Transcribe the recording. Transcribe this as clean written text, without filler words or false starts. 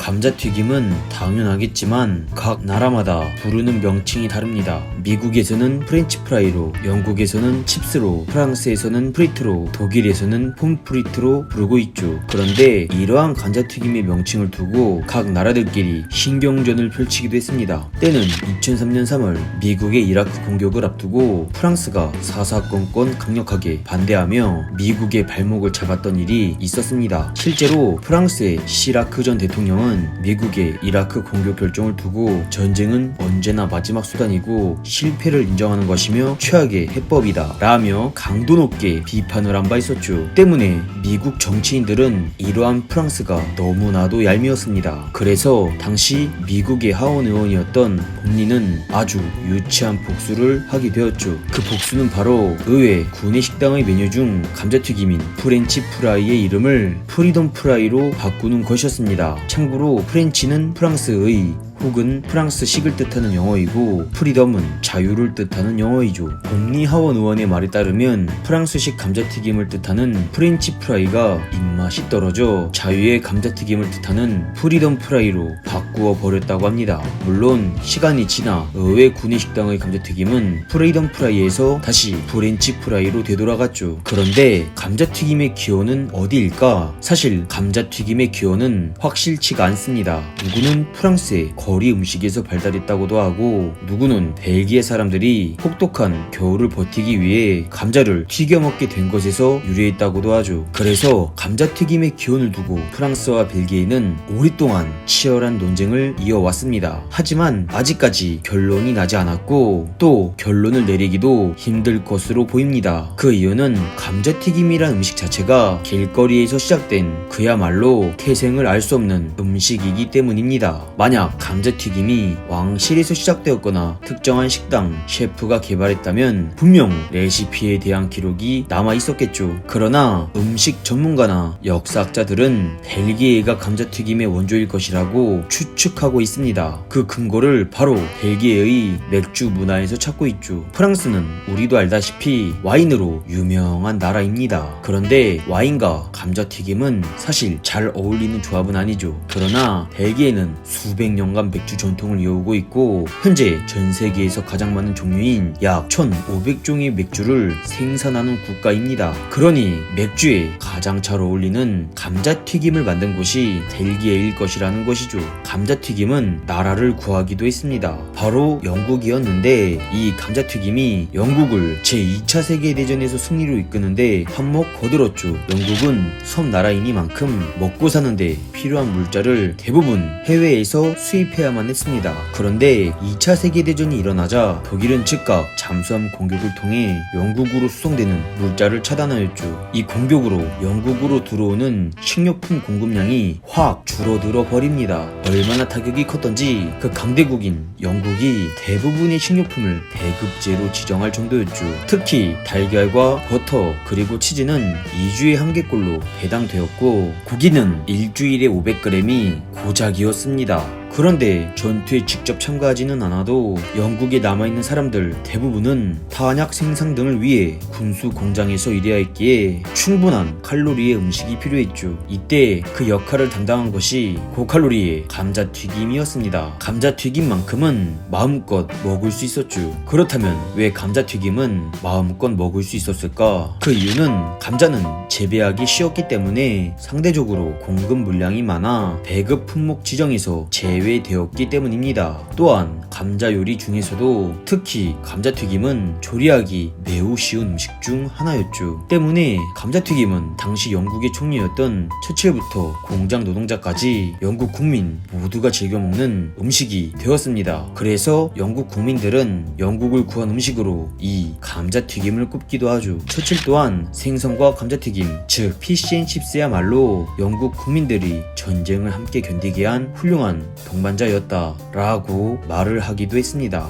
감자튀김은 당연하겠지만 각 나라마다 부르는 명칭이 다릅니다. 미국에서는 프렌치 프라이로, 영국에서는 칩스로, 프랑스에서는 프리트로, 독일에서는 폼프리트로 부르고 있죠. 그런데 이러한 감자튀김의 명칭을 두고 각 나라들끼리 신경전을 펼치기도 했습니다. 때는 2003년 3월 미국의 이라크 공격을 앞두고 프랑스가 사사건건 강력하게 반대하며 미국의 발목을 잡았던 일이 있었습니다. 실제로 프랑스의 시라크 전 대통령은 미국의 이라크 공격 결정을 두고 전쟁은 언제나 마지막 수단이고 실패를 인정하는 것이며 최악의 해법이다 라며 강도 높게 비판을 한 바 있었죠. 때문에 미국 정치인들은 이러한 프랑스가 너무나도 얄미웠습니다. 그래서 당시 미국의 하원 의원이었던 봄니는 아주 유치한 복수를 하게 되었죠. 그 복수는 바로 의회 구내식당의 메뉴 중 감자튀김인 프렌치 프라이의 이름을 프리덤 프라이로 바꾸는 것이었습니다. 참고로 프렌치는 프랑스의 혹은 프랑스식을 뜻하는 영어이고 프리덤은 자유를 뜻하는 영어이죠. 봄니 하원 의원의 말에 따르면 프랑스식 감자튀김을 뜻하는 프렌치 프라이가 입맛이 떨어져 자유의 감자튀김을 뜻하는 프리덤 프라이로 바꾸어 버렸다고 합니다. 물론 시간이 지나 의회 구내식당의 감자튀김은 프리덤 프라이에서 다시 프렌치 프라이로 되돌아갔죠. 그런데 감자튀김의 기원은 어디일까? 사실 감자튀김의 기원은 확실치가 않습니다. 누구는 프랑스의 거리 음식에서 발달했다고도 하고 누구는 벨기에 사람들이 혹독한 겨울을 버티기 위해 감자를 튀겨 먹게 된 것에서 유래했다고도 하죠. 그래서 감자튀김의 기원을 두고 프랑스와 벨기에는 오랫동안 치열한 논쟁을 이어왔습니다. 하지만 아직까지 결론이 나지 않았고 또 결론을 내리기도 힘들 것으로 보입니다. 그 이유는 감자튀김이란 음식 자체가 길거리에서 시작된 그야말로 태생을 알 수 없는 음식이기 때문입니다. 만약 감자튀김이 왕실에서 시작되었거나 특정한 식당 셰프가 개발했다면 분명 레시피에 대한 기록이 남아 있었겠죠. 그러나 음식 전문가나 역사학자들은 벨기에가 감자튀김의 원조일 것이라고 추측하고 있습니다. 그 근거를 바로 벨기에의 맥주 문화에서 찾고 있죠. 프랑스는 우리도 알다시피 와인으로 유명한 나라입니다. 그런데 와인과 감자튀김은 사실 잘 어울리는 조합은 아니죠. 그러나 벨기에는 수백 년간 맥주 전통을 이어오고 있고 현재 전 세계에서 가장 많은 종류인 약 1,500종의 맥주를 생산하는 국가입니다. 그러니 맥주에 가장 잘 어울리는 감자튀김을 만든 곳이 벨기에일 것이라는 것이죠. 감자튀김은 나라를 구하기도 했습니다. 바로 영국이었는데 이 감자튀김이 영국을 제2차 세계대전에서 승리로 이끄는데 한몫 거들었죠. 영국은 섬나라이니만큼 먹고 사는데 필요한 물자를 대부분 해외에서 수입해야만 했습니다. 그런데 2차 세계대전이 일어나자 독일은 즉각 잠수함 공격을 통해 영국으로 수송되는 물자를 차단하였죠. 이 공격으로 영국으로 들어오는 식료품 공급량이 확 줄어들어 버립니다. 얼마나 타격이 컸던지 그 강대국인 영국이 대부분의 식료품을 배급제로 지정할 정도였죠. 특히 달걀과 버터 그리고 치즈는 2주에 한 개꼴로 배당되었고 고기는 일주일에 500g이 고작이었습니다. 그런데 전투에 직접 참가하지는 않아도 영국에 남아있는 사람들 대부분은 탄약 생산 등을 위해 군수 공장에서 일해야 했기에 충분한 칼로리의 음식이 필요했죠. 이때 그 역할을 담당한 것이 고칼로리의 감자튀김이었습니다. 감자튀김만큼은 마음껏 먹을 수 있었죠. 그렇다면 왜 감자튀김은 마음껏 먹을 수 있었을까? 그 이유는 감자는 재배하기 쉬웠기 때문에 상대적으로 공급 물량이 많아 배급 품목 지정에서 제외되었기 때문입니다. 또한 감자 요리 중에서도 특히 감자튀김은 조리하기 매우 쉬운 음식 중 하나였죠. 때문에 감자튀김은 당시 영국의 총리였던 처칠부터 공장 노동자까지 영국 국민 모두가 즐겨 먹는 음식이 되었습니다. 그래서 영국 국민들은 영국을 구한 음식으로 이 감자튀김을 꼽기도 하죠. 처칠 또한 생선과 감자튀김 즉 피쉬앤칩스야말로 영국 국민들이 전쟁을 함께 견디게 한 훌륭한 동반자였다 라고 말을 하기도 했습니다.